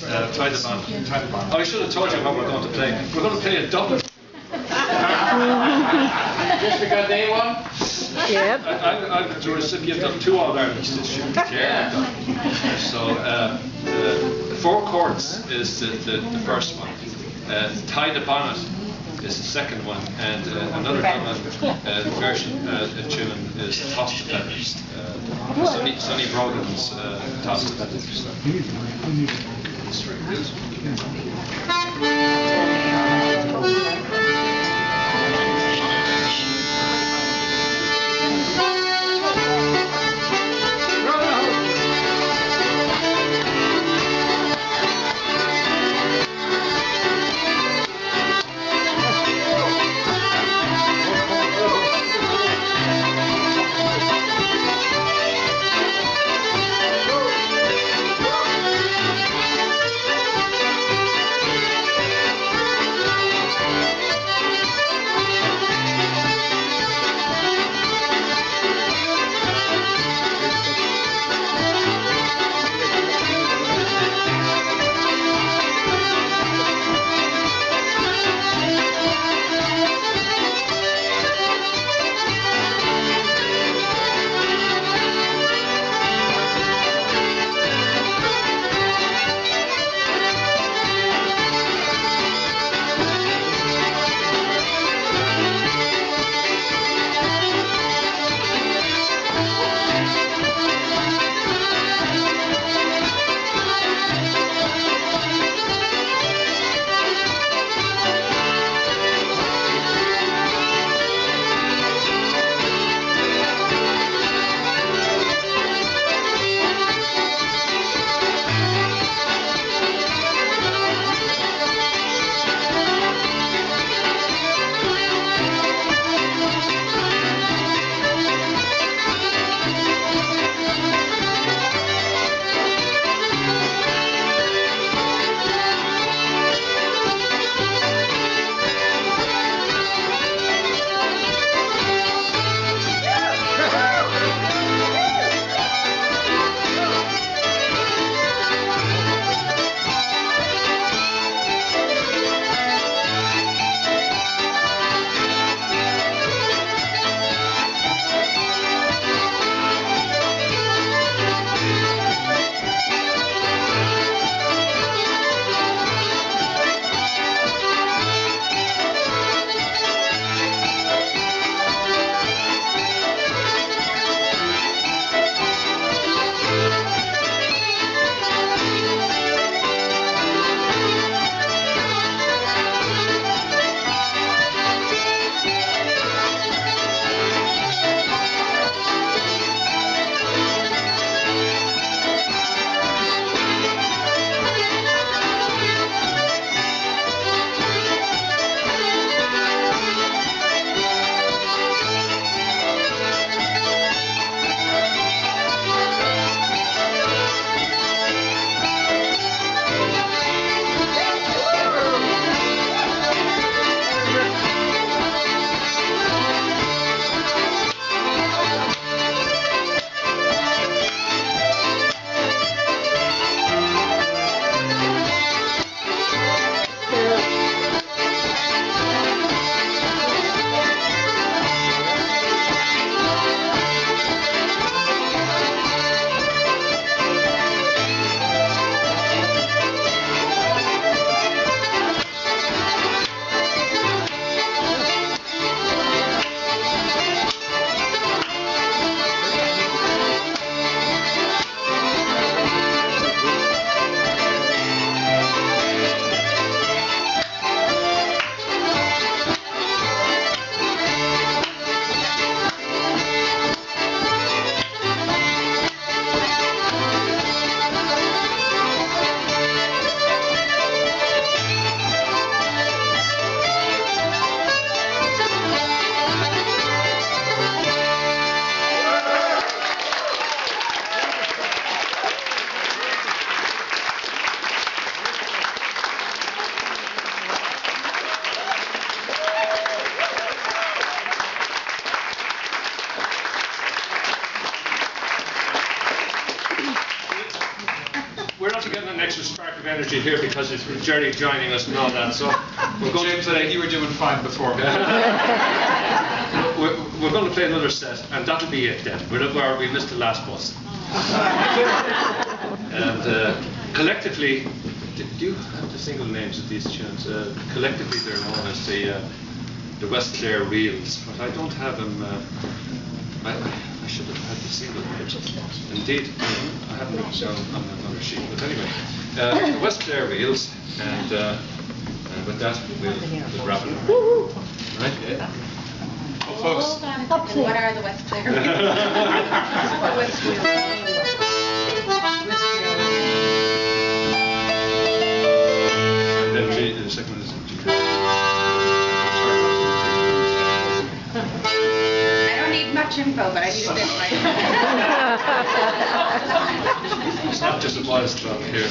Tie the Band. Oh, I should have told you what we're going to play. We're going to play a double. Just because they won? Yep. I'm the recipient of 2 All-Irelands this year. Yeah. So, 4 chords is the first one. Tie the Bonnet is the second one, and another Dublin version tune is Toss the Feathers. Sonny Brogan's Toss the Feathers. It's very good. spark of energy here because it's Jerry joining us and all that. So we're going to play. You were doing fine before me. We're going to play another set, and that'll be it then. We missed the last bus. And collectively, do you have the single names of these tunes? Collectively, they're known as the West Clare Reels, but I don't have them. I should have had the single names. Indeed, I haven't written down on another sheet. But anyway, the West Clare Reels, and with that, we'll wrap it up. Right? Yeah. Well, folks. Hold on a second. What are the West Clare? The West Clare. And then the second one is I don't need much info, but I need a bit right. it's not just a boys club here.